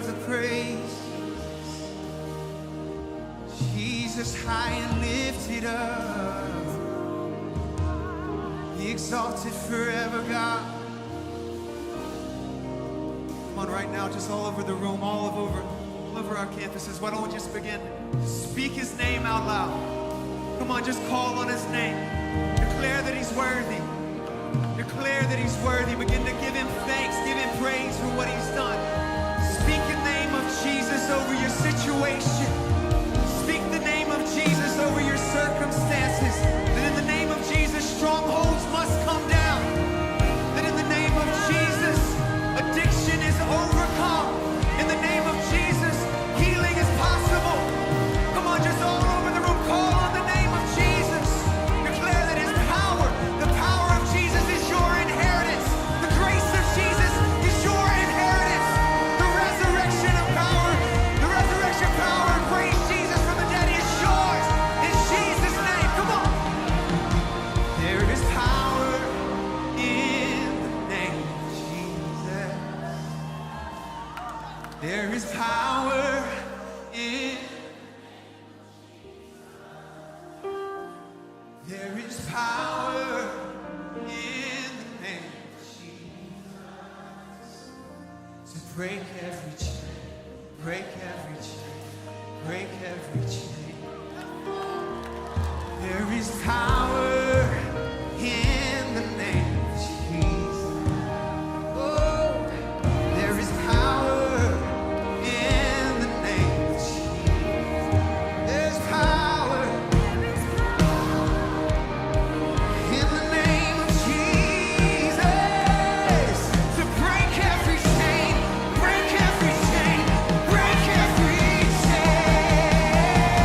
deserve the praise. Jesus, high and lifted up, be exalted forever, God. Come on, right now, just all over the room, all over our campuses. Why don't we just begin to speak His name out loud? Come on, just call on His name. Declare that He's worthy. Declare that He's worthy. Begin to give Him thanks, give Him praise for what He's done. Speak the name of Jesus over your situation. Speak the name of Jesus over your circumstances. That in the name of Jesus, strongholds must come down. That in the name of Jesus, addiction is overcome. In the name of Jesus, healing is possible. Come on, just all over the room, call on the name of Jesus. Declare that His power, the power of Jesus is your inheritance. The grace of Jesus is your inheritance. The resurrection power and praise Jesus from the dead is yours. In Jesus' name, come on. There is power in the name of Jesus. There is power in. There is power in the name of Jesus to break every chain, break every chain, break every chain. There is power in the name of Jesus. Oh, there is power in the name of Jesus. There's power in the name of Jesus to break every chain, break every chain, break every chain.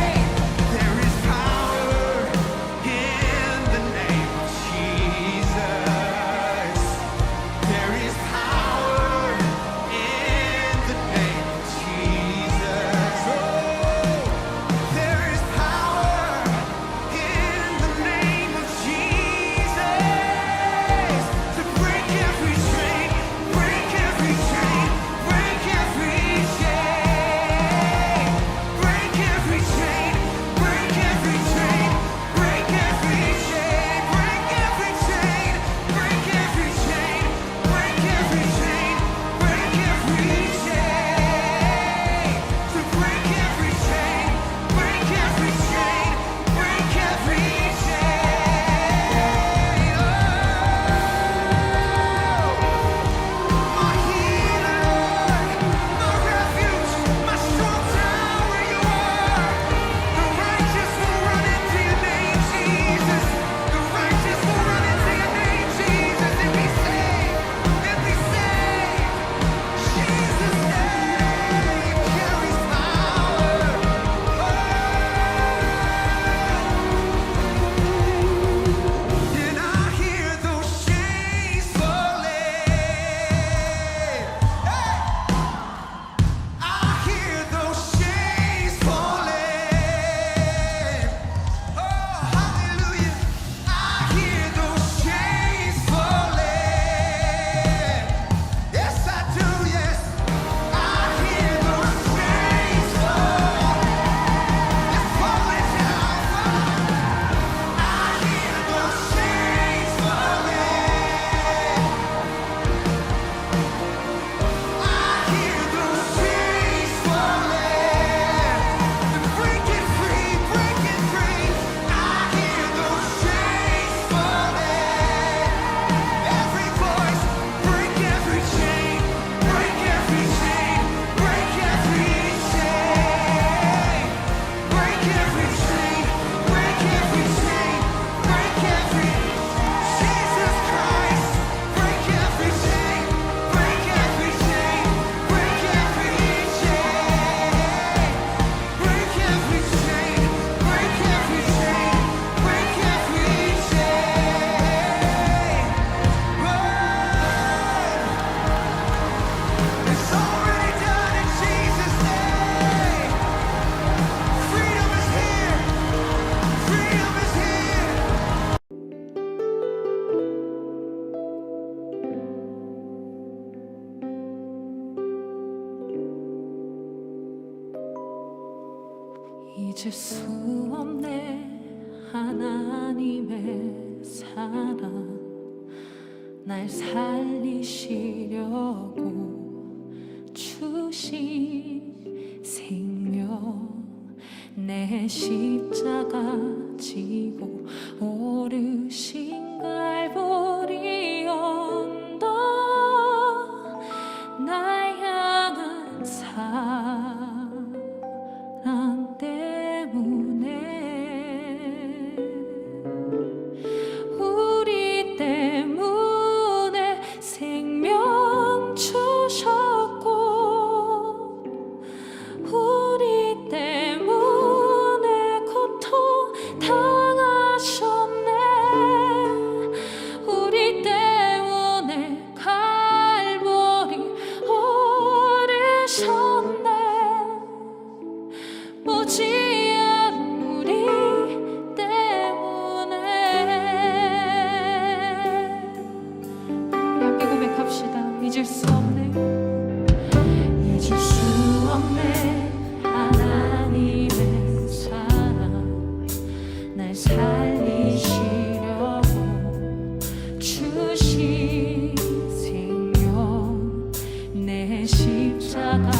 잊을 수 없네 하나님의 사랑 날 살리시려고 주신 생명 내 십자가 지고 오르신 갈보리 언덕 날 향한 사랑 때문에 우리 때문에 생명 주셨고 우리 때문에 고통 당하셨네 우리 때문에 갈보리 오르셨네 무지한 우리 때문에 함께 고백합시다. 잊을 수 없네 잊을 수 없네 하나님의 사랑 날 살리시려고 주신 생명 내 십자가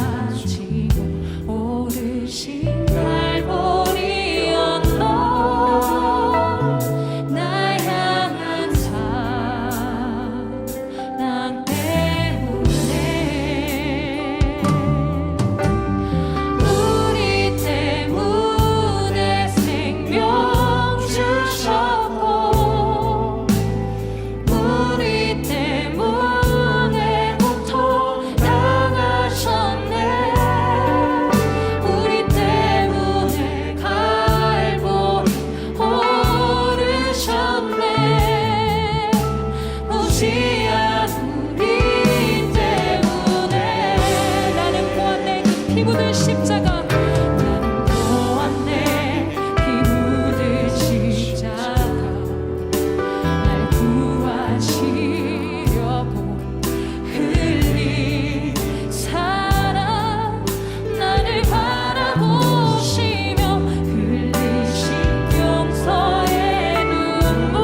지고 오르신 갈보리 언덕 날 향한 사랑 때문에 우리 때문에 생명 주셨고 우리 때문에 고통 당하셨네 우리 때문에 갈보리 오르셨네 무지한 우리 때문에 나는 보았네 그 피 묻은 십자가 나는 보았네 피 묻은 십자가 날 구하시려고 흘린 사랑 나를 바라보시며 흘리신 용서의 눈물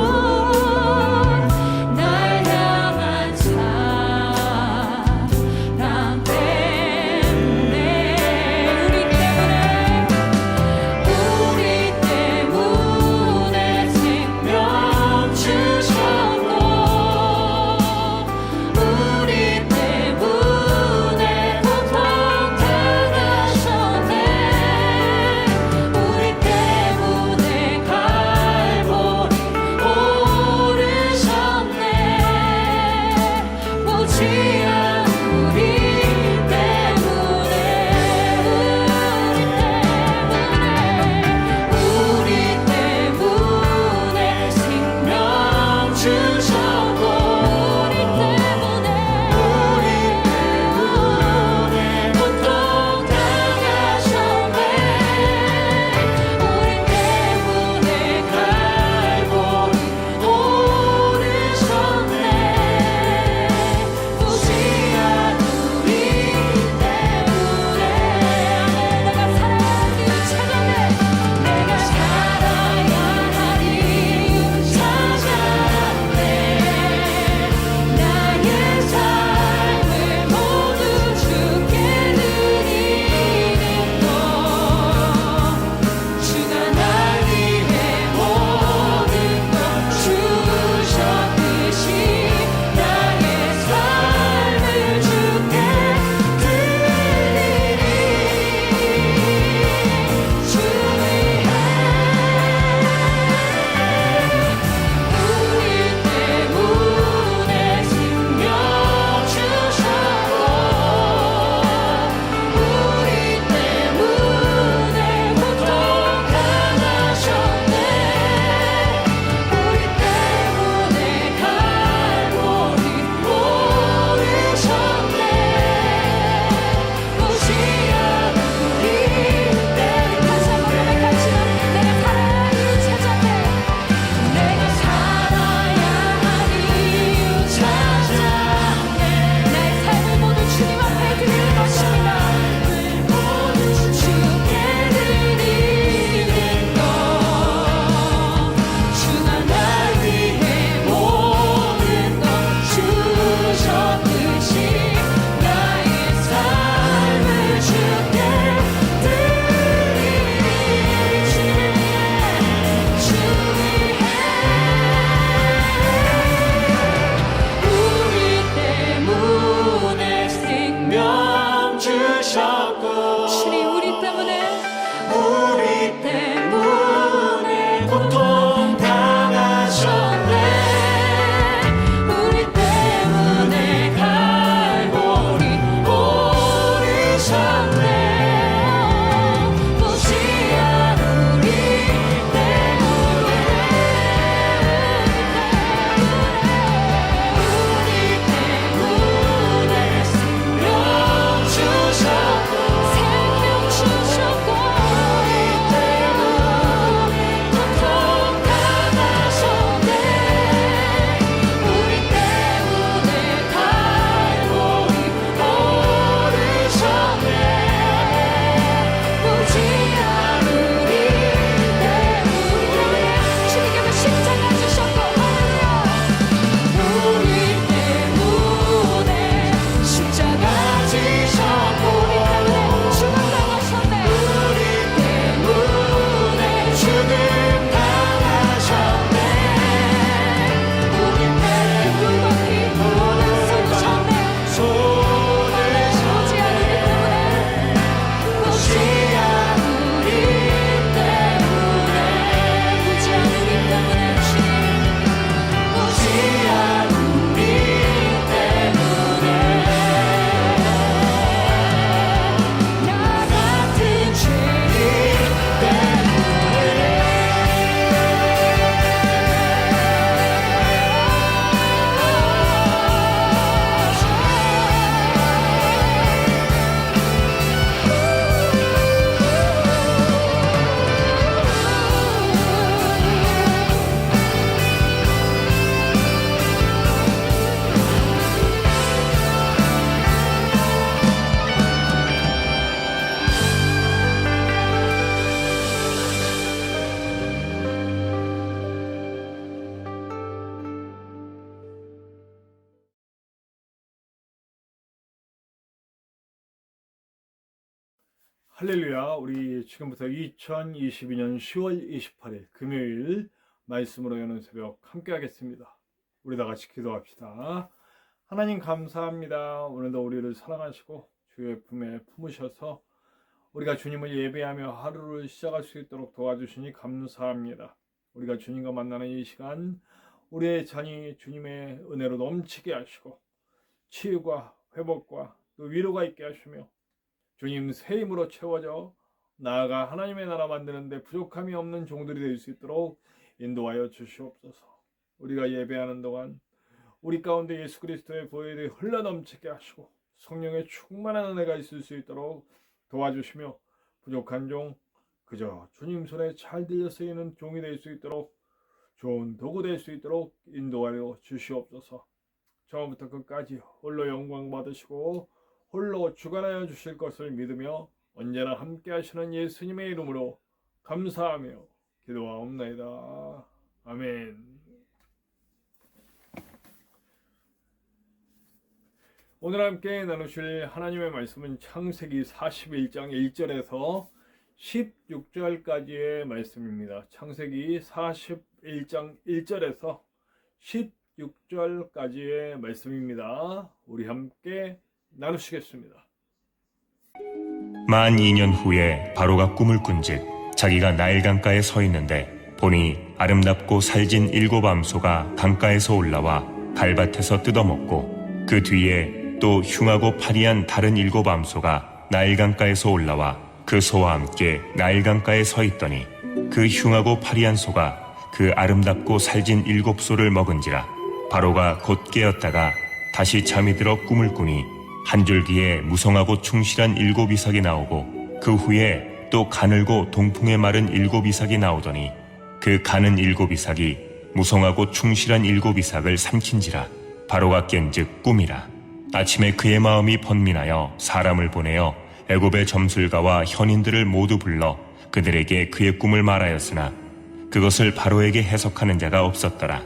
날 향한 사랑 때문에 우리 때문에 주셨고 주님 우리 때문에 고통 당하셨네 우리 때문에 갈보리 오르셨네 무지한 우리 때문에 생명 주셨고 고통 당하셨네 우리 때문에 갈보리 오르셨네 무지한 우리 때문에 주님께서 십자가 주셨고 우리 때문에 십자가 지셨고 우리 때문에 죽음 당하셨네 우리 때문에 죽음 당하셨네 우리 때문에 굴곡이 모든 쏟으셨네 무지한 우리 때문에 무지한 우리 때문에 주님 무지한 우리 때문에 나 같은 죄인 할렐루야. 우리 지금부터 2022년 10월 28일 금요일 말씀으로 여는 새벽 함께 하겠습니다. 우리 다 같이 기도합시다. 하나님 감사합니다. 오늘도 우리를 사랑하시고 주의 품에 품으셔서 우리가 주님을 예배하며 하루를 시작할 수 있도록 도와주시니 감사합니다. 우리가 주님과 만나는 이 시간 우리의 잔이 주님의 은혜로 넘치게 하시고 치유와 회복과 또 위로가 있게 하시며 주님 새 힘으로 채워져 나아가 하나님의 나라 만드는데 부족함이 없는 종들이 될 수 있도록 인도하여 주시옵소서. 우리가 예배하는 동안 우리 가운데 예수 그리스도의 보혈이 흘러넘치게 하시고 성령의 충만한 은혜가 있을 수 있도록 도와주시며 부족한 종 그저 주님 손에 잘 들려 쓰이는 종이 될 수 있도록 좋은 도구 될 수 있도록 인도하여 주시옵소서. 처음부터 끝까지 홀로 영광 받으시고 홀로 주관하여 주실 것을 믿으며 언제나 함께 하시는 예수님의 이름으로 감사하며 기도하옵나이다. 아멘. 오늘 함께 나누실 하나님의 말씀은 창세기 41장 1절에서 16절까지의 말씀입니다. 창세기 41장 1절에서 16절까지의 말씀입니다. 우리 함께 나누시겠습니다. 만 2년 후에 바로가 꿈을 꾼즉 자기가 나일 강가에 서 있는데 보니 아름답고 살진 7 암소가 강가에서 올라와 갈밭에서 뜯어먹고 그 뒤에 또 흉하고 파리한 다른 7 암소가 나일 강가에서 올라와 그 소와 함께 나일 강가에 서 있더니 그 흉하고 파리한 소가 그 아름답고 살진 7 소를 먹은지라. 바로가 곧 깨었다가 다시 잠이 들어 꿈을 꾸니 한 줄기에 무성하고 충실한 7 이삭이 나오고 그 후에 또 가늘고 동풍에 마른 7 이삭이 나오더니 그 가는 7 이삭이 무성하고 충실한 7 이삭을 삼킨지라. 바로가 깬즉 꿈이라. 아침에 그의 마음이 번민하여 사람을 보내어 애굽의 점술가와 현인들을 모두 불러 그들에게 그의 꿈을 말하였으나 그것을 바로에게 해석하는 자가 없었더라.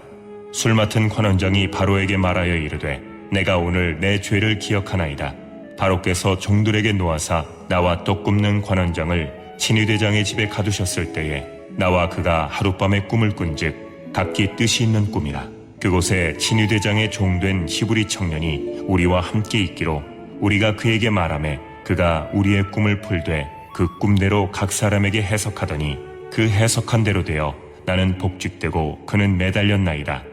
술 맡은 관원장이 바로에게 말하여 이르되 내가 오늘 내 죄를 기억하나이다. 바로께서 종들에게 놓아사 나와 떡 굽는 관원장을 친위대장의 집에 가두셨을 때에 나와 그가 하룻밤에 꿈을 꾼즉 각기 뜻이 있는 꿈이라. 그곳에 친위대장의 종된 히브리 청년이 우리와 함께 있기로 우리가 그에게 말하매 그가 우리의 꿈을 풀되 그 꿈대로 각 사람에게 해석하더니 그 해석한 대로 되어 나는 복직되고 그는 매달렸나이다.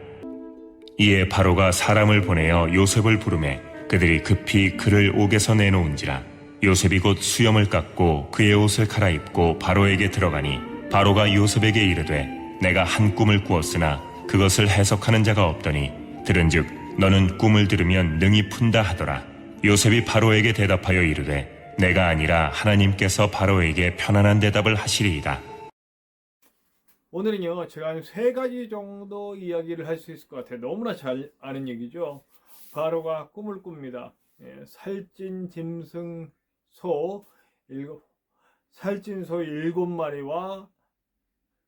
이에 바로가 사람을 보내어 요셉을 부르매 그들이 급히 그를 옥에서 내놓은지라. 요셉이 곧 수염을 깎고 그의 옷을 갈아입고 바로에게 들어가니 바로가 요셉에게 이르되 내가 한 꿈을 꾸었으나 그것을 해석하는 자가 없더니 들은즉 너는 꿈을 들으면 능히 푼다 하더라. 요셉이 바로에게 대답하여 이르되 내가 아니라 하나님께서 바로에게 편안한 대답을 하시리이다. 오늘은요, 제가 한 3가지 정도 이야기를 할 수 있을 것 같아요. 너무나 잘 아는 얘기죠. 바로가 꿈을 꿉니다. 살찐 짐승 소 7마리와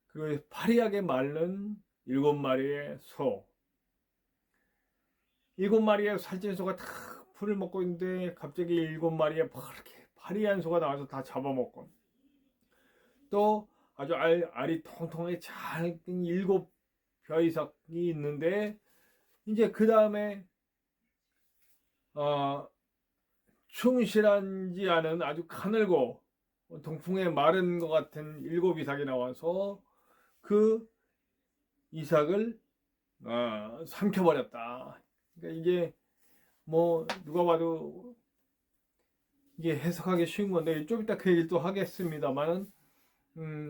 그 파리하게 마른 7마리의 소. 7마리의 살찐 소가 다 풀을 먹고 있는데 갑자기 7마리의 파리한 소가 나와서 다 잡아먹고, 또 아주 알이 통통하게 잘 낀 7벼이삭이 있는데, 이제 그 다음에 충실하지 않은 아주 가늘고 동풍에 마른 것 같은 7이삭이 나와서 그 이삭을 삼켜버렸다. 그러니까 이게 뭐 누가 봐도 이게 해석하기 쉬운 건데 좀 이따 그 얘기를 또 하겠습니다만은,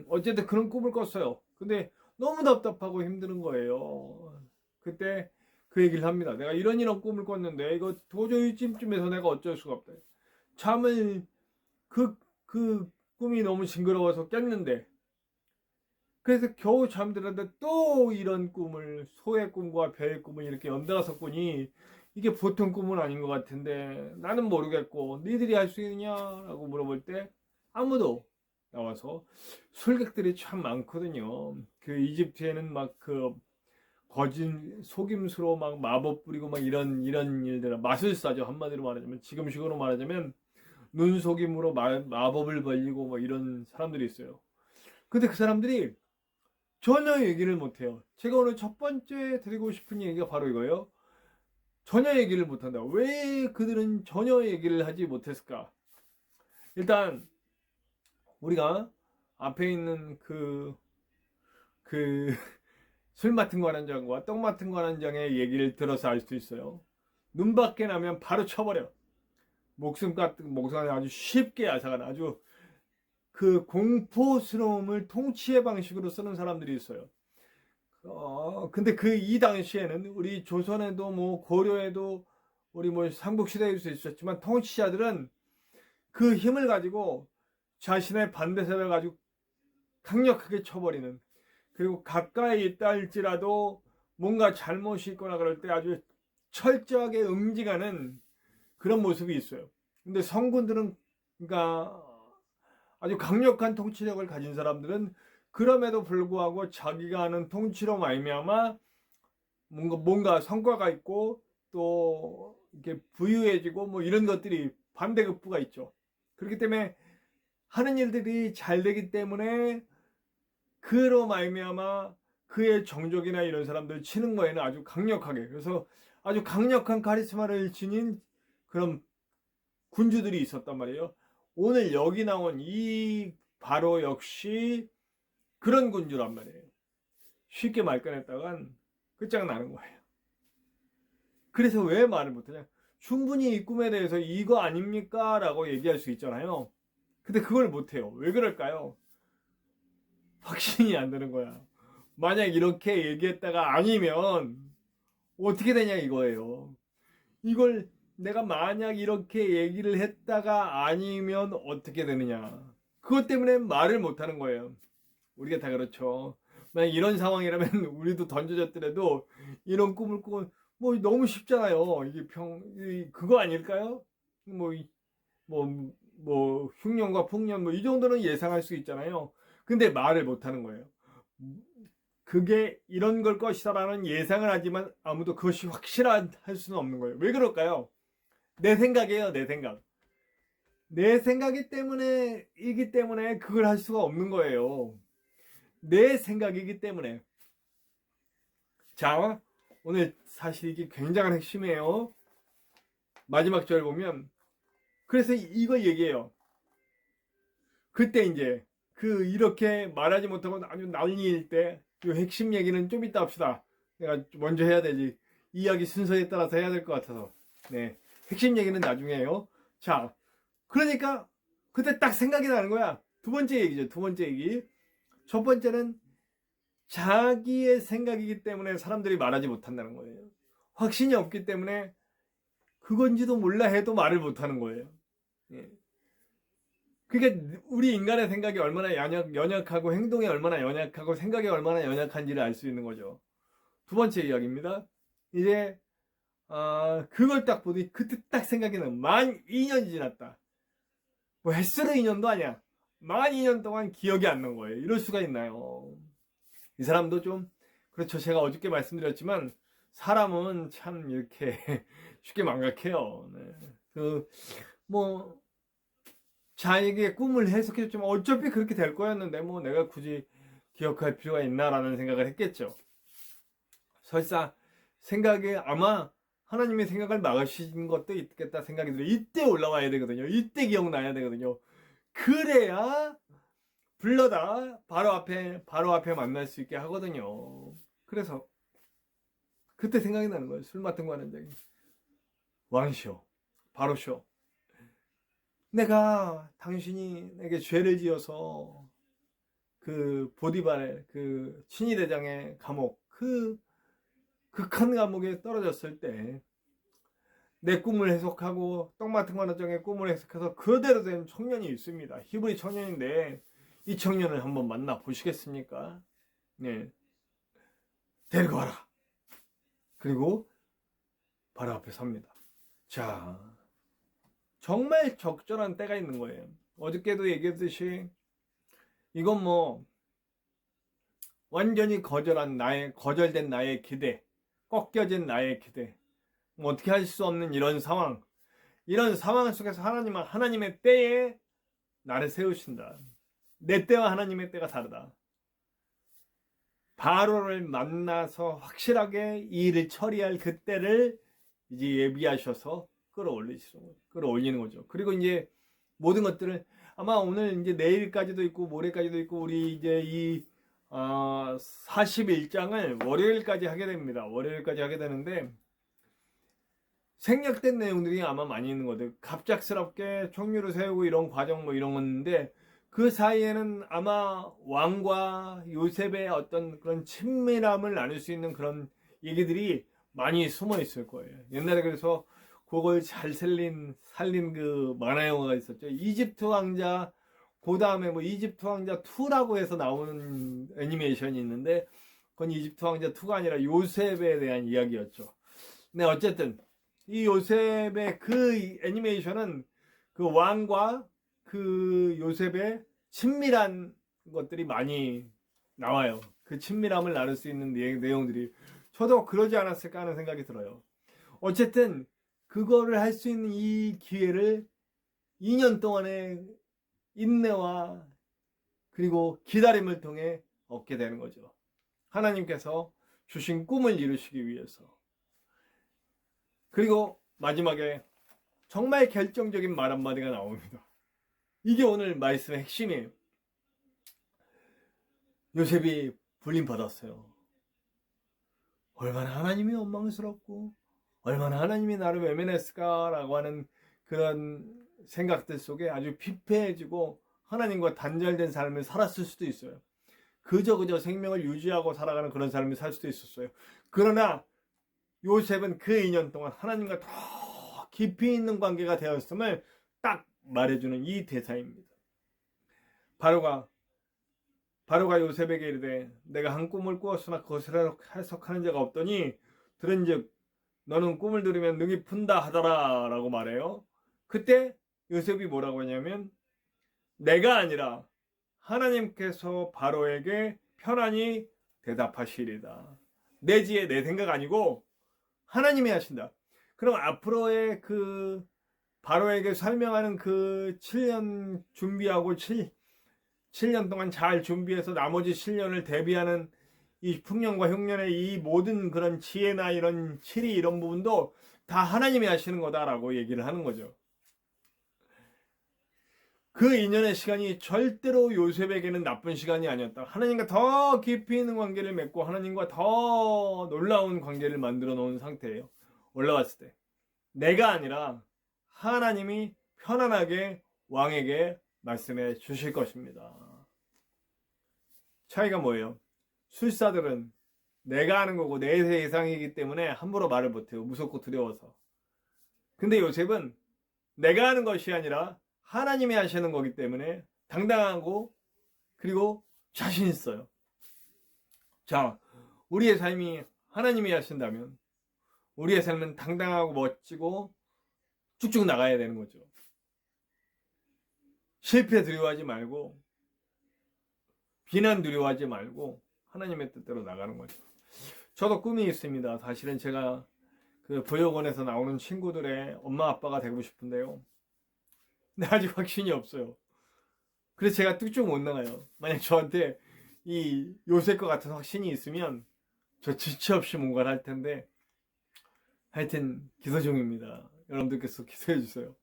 어쨌든 그런 꿈을 꿨어요. 근데 너무 답답하고 힘든 거예요. 그때 그 얘기를 합니다. 내가 이런 꿈을 꿨는데 이거 도저히 찜찜해서 내가 어쩔 수가 없다. 잠을 그 꿈이 너무 징그러워서 깼는데, 그래서 겨우 잠들었는데 또 이런 꿈을, 소의 꿈과 벼의 꿈을 이렇게 연달아서 꾸니 이게 보통 꿈은 아닌 것 같은데 나는 모르겠고 니들이 할 수 있느냐라고 물어볼 때 아무도 나와서, 술객들이 참 많거든요. 그 이집트에는 막 그 거짓 속임수로 막 마법 부리고 막 이런 일들, 마술사죠. 한마디로 말하자면, 지금식으로 말하자면 눈속임으로 마법을 벌리고 뭐 이런 사람들이 있어요. 근데 그 사람들이 전혀 얘기를 못해요. 제가 오늘 첫 번째 드리고 싶은 얘기가 바로 이거예요. 전혀 얘기를 못한다. 왜 그들은 전혀 얘기를 하지 못했을까? 일단 우리가 앞에 있는 술 맡은 관원장과 떡 맡은 관원장의 얘기를 들어서 알 수 있어요. 눈 밖에 나면 바로 쳐버려. 목숨 아주 쉽게 앗아가는, 아주 그 공포스러움을 통치의 방식으로 쓰는 사람들이 있어요. 근데 이 당시에는 우리 조선에도 뭐 고려에도 우리 뭐 삼국시대에도 있었지만, 통치자들은 그 힘을 가지고 자신의 반대세를 가지고 강력하게 쳐버리는, 그리고 가까이 있다 할지라도 뭔가 잘못이 있거나 그럴 때 아주 철저하게 응징하는 그런 모습이 있어요. 근데 성군들은, 그러니까 아주 강력한 통치력을 가진 사람들은 그럼에도 불구하고 자기가 하는 통치로 말미암아 뭔가 성과가 있고 또 이렇게 부유해지고 뭐 이런 것들이 반대급부가 있죠. 그렇기 때문에 하는 일들이 잘 되기 때문에 그로 말미암아 그의 정족이나 이런 사람들 치는 거에는 아주 강력하게, 그래서 아주 강력한 카리스마를 지닌 그런 군주들이 있었단 말이에요. 오늘 여기 나온 이 바로 역시 그런 군주란 말이에요. 쉽게 말 꺼냈다간 끝장나는 거예요. 그래서 왜 말을 못하냐? 충분히 이 꿈에 대해서 이거 아닙니까? 라고 얘기할 수 있잖아요. 근데 그걸 못해요. 왜 그럴까요? 확신이 안 되는 거야. 만약 이렇게 얘기했다가 아니면 어떻게 되냐 이거예요. 이걸 내가 만약 이렇게 얘기를 했다가 아니면 어떻게 되느냐. 그것 때문에 말을 못하는 거예요. 우리가 다 그렇죠. 만약 이런 상황이라면 우리도 던져졌더라도 이런 꿈을 꾸고 뭐 너무 쉽잖아요. 이게 그거 아닐까요? 뭐 흉년과 풍년 뭐 이 정도는 예상할 수 있잖아요. 근데 말을 못하는 거예요. 그게 이런 걸 것이다라는 예상을 하지만 아무도 그것이 확실할 수는 없는 거예요. 왜 그럴까요? 내 생각이에요. 내 생각. 내 생각이기 때문에 그걸 할 수가 없는 거예요. 내 생각이기 때문에. 자, 오늘 사실 이게 굉장한 핵심이에요. 마지막 절 보면 그래서 이걸 얘기해요. 그때 이제 이렇게 말하지 못하고 아주 난리일 때 이 핵심 얘기는 좀 이따 합시다. 내가 먼저 해야 되지. 이야기 순서에 따라서 해야 될 것 같아서. 네. 핵심 얘기는 나중에 해요. 자, 그러니까 그때 딱 생각이 나는 거야. 두 번째 얘기죠. 두 번째 얘기. 첫 번째는 자기의 생각이기 때문에 사람들이 말하지 못한다는 거예요. 확신이 없기 때문에 그건지도 몰라 해도 말을 못하는 거예요. 예. 그러니까 우리 인간의 생각이 얼마나 연약하고 행동이 얼마나 연약하고 생각이 얼마나 연약한지를 알 수 있는 거죠. 두 번째 이야기입니다. 이제 그걸 딱 보더니 그때 딱 생각이 나. 만 2년이 지났다. 뭐 햇수로 2년도 아니야. 만 2년 동안 기억이 안 난 거예요. 이럴 수가 있나요? 이 사람도 좀 그렇죠. 제가 어저께 말씀드렸지만 사람은 참 이렇게 쉽게 망각해요. 네. 자에게 꿈을 해석해줬지만 어차피 그렇게 될 거였는데 뭐 내가 굳이 기억할 필요가 있나라는 생각을 했겠죠. 설사 생각에 아마 하나님의 생각을 막으신 것도 있겠다 생각이 들어요. 이때 올라와야 되거든요. 이때 기억나야 되거든요. 그래야 불러다 바로 앞에 만날 수 있게 하거든요. 그래서 그때 생각이 나는 거예요. 술 맡은 거 하는 적이. 왕쇼, 바로쇼. 내가 당신이 내게 죄를 지어서 그 보디발의 그 친위대장의 감옥, 극한 감옥에 떨어졌을 때 내 꿈을 해석하고 떡 맡은 관원장의 꿈을 해석해서 그대로 된 청년이 있습니다. 히브리 청년인데 이 청년을 한번 만나 보시겠습니까? 네, 데리고 와라. 그리고 바로 앞에 섭니다. 자, 정말 적절한 때가 있는 거예요. 어저께도 얘기했듯이 이건 뭐 완전히 거절된 나의 기대, 꺾여진 나의 기대, 뭐 어떻게 할 수 없는 이런 상황 속에서 하나님은 하나님의 때에 나를 세우신다. 내 때와 하나님의 때가 다르다. 바로를 만나서 확실하게 이 일을 처리할 그때를 이제 예비하셔서 끌어올리는 거죠. 그리고 이제 모든 것들을 아마 오늘 이제 내일까지도 있고 모레까지도 있고 우리 이제 이 41장을 월요일까지 하게 됩니다. 월요일까지 하게 되는데 생략된 내용들이 아마 많이 있는 거예요. 갑작스럽게 총류를 세우고 이런 과정 뭐 이런 건데 그 사이에는 아마 왕과 요셉의 어떤 그런 친밀함을 나눌 수 있는 그런 얘기들이 많이 숨어 있을 거예요. 옛날에 그래서 그걸 잘 살린 그 만화 영화가 있었죠. 이집트 왕자, 그 다음에 뭐 이집트 왕자 2라고 해서 나오는 애니메이션이 있는데 그건 이집트 왕자 2가 아니라 요셉에 대한 이야기였죠. 네, 어쨌든 이 요셉의 그 애니메이션은 그 왕과 그 요셉의 친밀한 것들이 많이 나와요. 그 친밀함을 나눌 수 있는 내용들이 저도 그러지 않았을까 하는 생각이 들어요. 어쨌든 그거를 할 수 있는 이 기회를 2년 동안의 인내와 그리고 기다림을 통해 얻게 되는 거죠. 하나님께서 주신 꿈을 이루시기 위해서. 그리고 마지막에 정말 결정적인 말 한마디가 나옵니다. 이게 오늘 말씀의 핵심이에요. 요셉이 불림받았어요. 얼마나 하나님이 원망스럽고 얼마나 하나님이 나를 외면했을까라고 하는 그런 생각들 속에 아주 피폐해지고 하나님과 단절된 삶을 살았을 수도 있어요. 그저 생명을 유지하고 살아가는 그런 삶을 살 수도 있었어요. 그러나 요셉은 그 2년 동안 하나님과 더 깊이 있는 관계가 되었음을 딱 말해주는 이 대사입니다. 바로가 요셉에게 이르되 내가 한 꿈을 꾸었으나 그것을 해석하는 자가 없더니 들은즉 너는 꿈을 들으면 능히 푼다 하더라 라고 말해요. 그때 요셉이 뭐라고 하냐면 내가 아니라 하나님께서 바로에게 편안히 대답하시리다. 내 지혜 내 생각 아니고 하나님이 하신다. 그럼 앞으로의 그 바로에게 설명하는 그 7년 준비하고 7년 동안 잘 준비해서 나머지 7년을 대비하는 이 풍년과 흉년의 이 모든 그런 지혜나 이런 치리 이런 부분도 다 하나님이 하시는 거다라고 얘기를 하는 거죠. 그 2년의 시간이 절대로 요셉에게는 나쁜 시간이 아니었다. 하나님과 더 깊이 있는 관계를 맺고 하나님과 더 놀라운 관계를 만들어 놓은 상태예요. 올라왔을 때 내가 아니라 하나님이 편안하게 왕에게 말씀해 주실 것입니다. 차이가 뭐예요? 술사들은 내가 하는 거고 내 세상이기 때문에 함부로 말을 못해요. 무섭고 두려워서. 근데 요셉은 내가 하는 것이 아니라 하나님이 하시는 거기 때문에 당당하고 그리고 자신 있어요. 자, 우리의 삶이 하나님이 하신다면 우리의 삶은 당당하고 멋지고 쭉쭉 나가야 되는 거죠. 실패 두려워하지 말고 비난 두려워하지 말고 하나님의 뜻대로 나가는 거죠. 저도 꿈이 있습니다. 사실은 제가 그 보육원에서 나오는 친구들의 엄마 아빠가 되고 싶은데요. 근데 아직 확신이 없어요. 그래서 제가 뚝쭉 못 나가요. 만약 저한테 이 요셉과 같은 확신이 있으면 저 지체 없이 뭔가를 할 텐데 하여튼 기도 중입니다. 여러분들께서 기도해 주세요.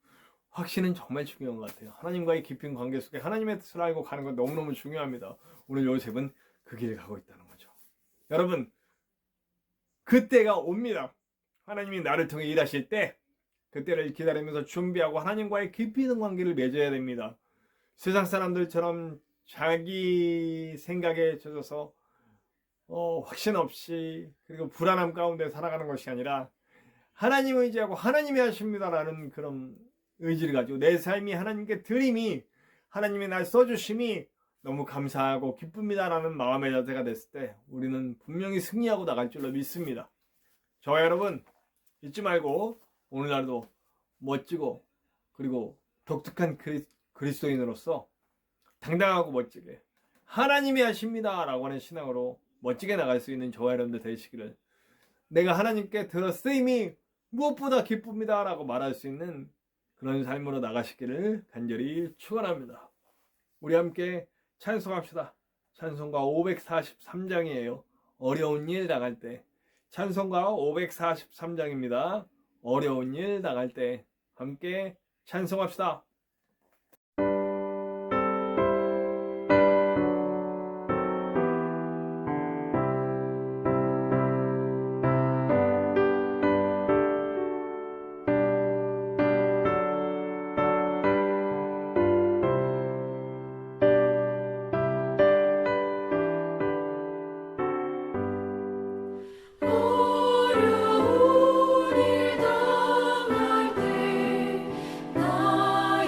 확신은 정말 중요한 것 같아요. 하나님과의 깊은 관계 속에 하나님의 뜻을 알고 가는 건 너무너무 중요합니다. 오늘 요셉은 그 길을 가고 있다는 거죠. 여러분, 그때가 옵니다. 하나님이 나를 통해 일하실 때 그때를 기다리면서 준비하고 하나님과의 깊이 있는 관계를 맺어야 됩니다. 세상 사람들처럼 자기 생각에 젖어서 확신 없이 그리고 불안함 가운데 살아가는 것이 아니라 하나님 의지하고 하나님이 하십니다라는 그런 의지를 가지고 내 삶이 하나님께 드림이 하나님이 날 써주심이 너무 감사하고 기쁩니다라는 마음의 자세가 됐을 때 우리는 분명히 승리하고 나갈 줄로 믿습니다. 저와 여러분 잊지 말고 오늘날도 멋지고 그리고 독특한 그리스도인으로서 당당하고 멋지게 하나님이 하십니다 라고 하는 신앙으로 멋지게 나갈 수 있는 저와 여러분들 되시기를, 내가 하나님께 들어 쓰임이 무엇보다 기쁩니다 라고 말할 수 있는 그런 삶으로 나가시기를 간절히 축원합니다. 우리 함께 찬송합시다. 찬송가 543장이에요. 어려운 일 나갈 때. 찬송가 543장입니다. 어려운 일 나갈 때 함께 찬송합시다. 어려운 일 당할 때 나의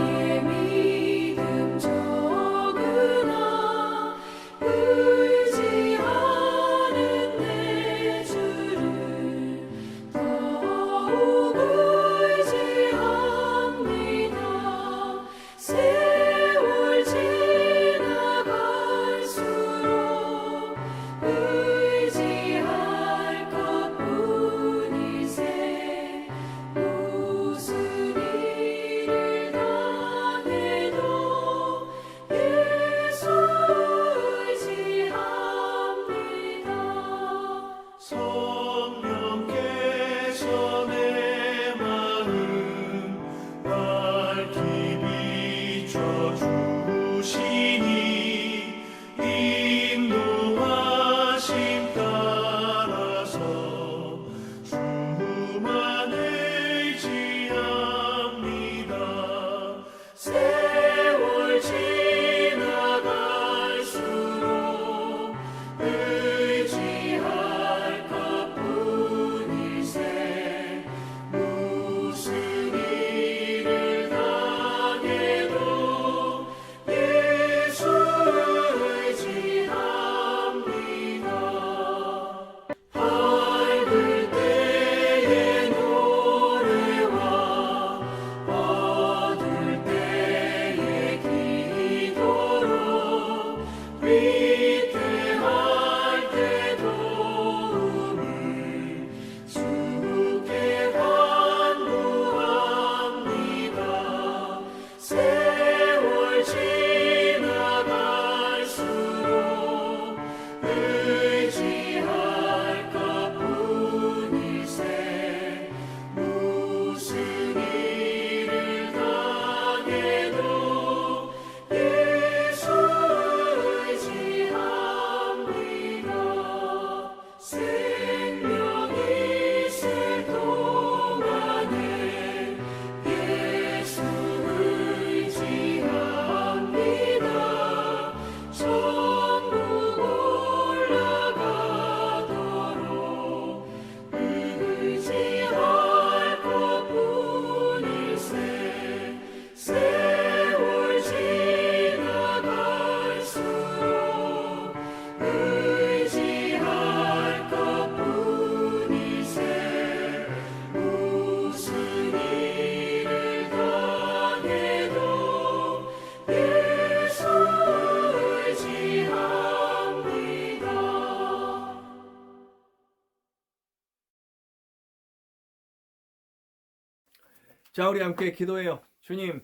자, 우리 함께 기도해요. 주님,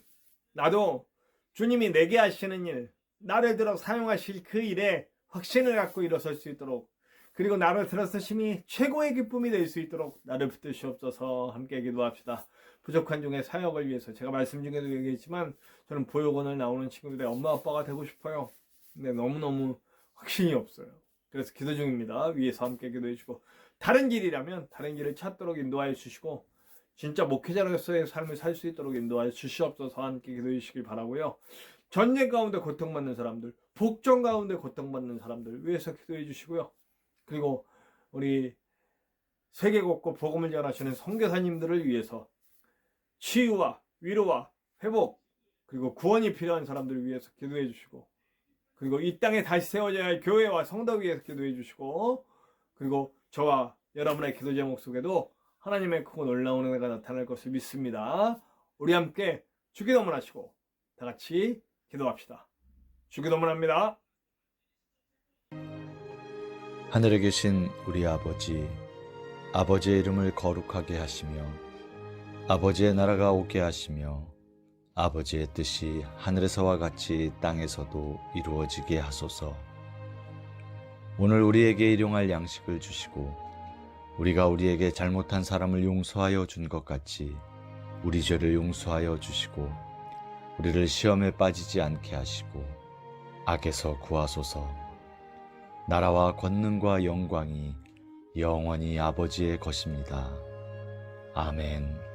나도 주님이 내게 하시는 일, 나를 들어 사용하실 그 일에 확신을 갖고 일어설 수 있도록, 그리고 나를 들어서심이 최고의 기쁨이 될 수 있도록 나를 붙드시옵소서. 함께 기도합시다. 부족한 중에 사역을 위해서, 제가 말씀 중에도 얘기했지만 저는 보육원을 나오는 친구들의 엄마 아빠가 되고 싶어요. 근데 너무너무 확신이 없어요. 그래서 기도 중입니다. 위에서 함께 기도해 주시고, 다른 길이라면 다른 길을 찾도록 인도하여 주시고, 진짜 목회자로서의 삶을 살 수 있도록 인도하여 주시옵소서. 함께 기도해 주시길 바라고요. 전쟁 가운데 고통받는 사람들, 복종 가운데 고통받는 사람들 위해서 기도해 주시고요. 그리고 우리 세계 곳곳 복음을 전하시는 선교사님들을 위해서 치유와 위로와 회복, 그리고 구원이 필요한 사람들을 위해서 기도해 주시고, 그리고 이 땅에 다시 세워져야 할 교회와 성도 위해서 기도해 주시고, 그리고 저와 여러분의 기도 제목 속에도 하나님의 크고 놀라운 은혜가 나타날 것을 믿습니다. 우리 함께 주기도문 하시고 다 같이 기도합시다. 주기도문 합니다. 하늘에 계신 우리 아버지, 아버지의 이름을 거룩하게 하시며 아버지의 나라가 오게 하시며 아버지의 뜻이 하늘에서와 같이 땅에서도 이루어지게 하소서. 오늘 우리에게 일용할 양식을 주시고 우리가 우리에게 잘못한 사람을 용서하여 준 것 같이 우리 죄를 용서하여 주시고 우리를 시험에 빠지지 않게 하시고 악에서 구하소서. 나라와 권능과 영광이 영원히 아버지의 것입니다. 아멘.